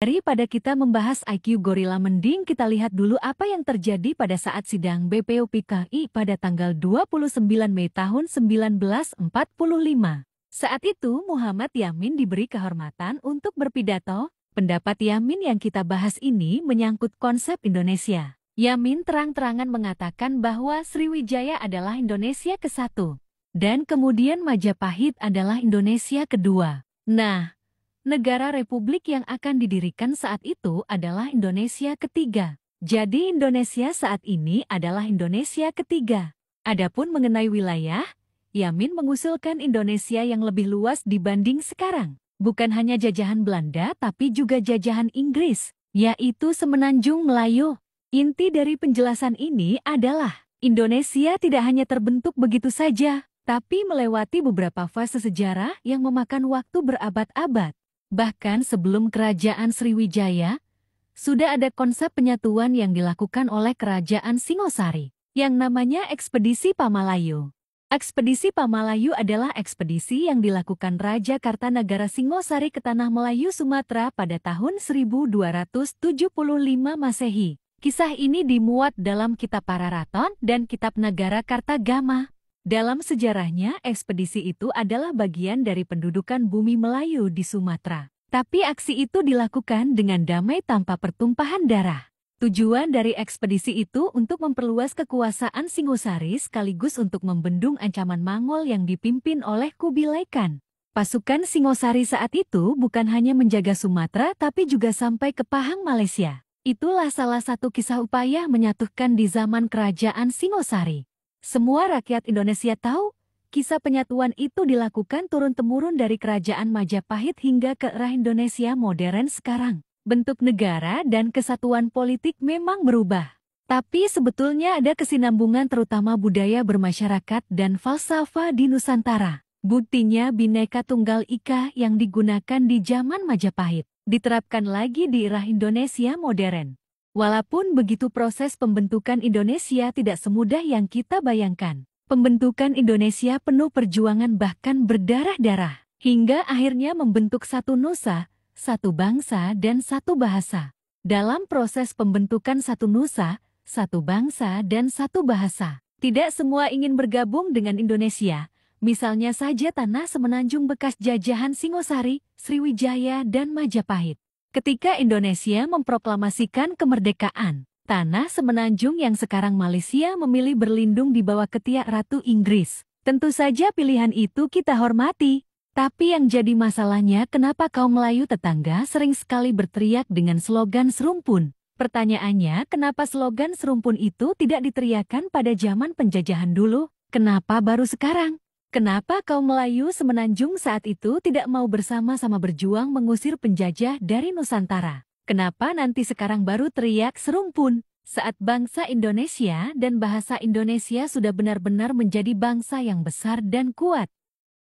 Daripada kita membahas IQ gorila, mending kita lihat dulu apa yang terjadi pada saat sidang BPUPKI pada tanggal 29 Mei tahun 1945. Saat itu Muhammad Yamin diberi kehormatan untuk berpidato. Pendapat Yamin yang kita bahas ini menyangkut konsep Indonesia. Yamin terang-terangan mengatakan bahwa Sriwijaya adalah Indonesia ke-1 dan kemudian Majapahit adalah Indonesia kedua. Nah, negara republik yang akan didirikan saat itu adalah Indonesia ketiga. Jadi Indonesia saat ini adalah Indonesia ketiga. Adapun mengenai wilayah, Yamin mengusulkan Indonesia yang lebih luas dibanding sekarang. Bukan hanya jajahan Belanda tapi juga jajahan Inggris, yaitu Semenanjung Melayu. Inti dari penjelasan ini adalah Indonesia tidak hanya terbentuk begitu saja, tapi melewati beberapa fase sejarah yang memakan waktu berabad-abad. Bahkan sebelum kerajaan Sriwijaya, sudah ada konsep penyatuan yang dilakukan oleh kerajaan Singosari, yang namanya Ekspedisi Pamalayu. Ekspedisi Pamalayu adalah ekspedisi yang dilakukan Raja Kartanagara Singosari ke Tanah Melayu, Sumatera pada tahun 1275 Masehi. Kisah ini dimuat dalam Kitab Pararaton dan Kitab Nagara Kartagama. Dalam sejarahnya, ekspedisi itu adalah bagian dari pendudukan bumi Melayu di Sumatera. Tapi aksi itu dilakukan dengan damai tanpa pertumpahan darah. Tujuan dari ekspedisi itu untuk memperluas kekuasaan Singosari sekaligus untuk membendung ancaman Mangol yang dipimpin oleh Kubilai Khan. Pasukan Singosari saat itu bukan hanya menjaga Sumatera tapi juga sampai ke Pahang, Malaysia. Itulah salah satu kisah upaya menyatukan di zaman kerajaan Singosari. Semua rakyat Indonesia tahu, kisah penyatuan itu dilakukan turun-temurun dari kerajaan Majapahit hingga ke era Indonesia modern sekarang. Bentuk negara dan kesatuan politik memang berubah. Tapi sebetulnya ada kesinambungan terutama budaya bermasyarakat dan falsafah di Nusantara. Buktinya Bhinneka Tunggal Ika yang digunakan di zaman Majapahit diterapkan lagi di era Indonesia modern. Walaupun begitu, proses pembentukan Indonesia tidak semudah yang kita bayangkan. Pembentukan Indonesia penuh perjuangan bahkan berdarah-darah, hingga akhirnya membentuk satu nusa, satu bangsa dan satu bahasa. Dalam proses pembentukan satu nusa, satu bangsa dan satu bahasa, tidak semua ingin bergabung dengan Indonesia. Misalnya saja tanah Semenanjung bekas jajahan Singosari, Sriwijaya, dan Majapahit. Ketika Indonesia memproklamasikan kemerdekaan, tanah Semenanjung yang sekarang Malaysia memilih berlindung di bawah ketiak Ratu Inggris. Tentu saja pilihan itu kita hormati. Tapi yang jadi masalahnya, kenapa kaum Melayu tetangga sering sekali berteriak dengan slogan serumpun? Pertanyaannya, kenapa slogan serumpun itu tidak diteriakan pada zaman penjajahan dulu? Kenapa baru sekarang? Kenapa kaum Melayu Semenanjung saat itu tidak mau bersama-sama berjuang mengusir penjajah dari Nusantara? Kenapa nanti sekarang baru teriak serumpun? Saat bangsa Indonesia dan bahasa Indonesia sudah benar-benar menjadi bangsa yang besar dan kuat.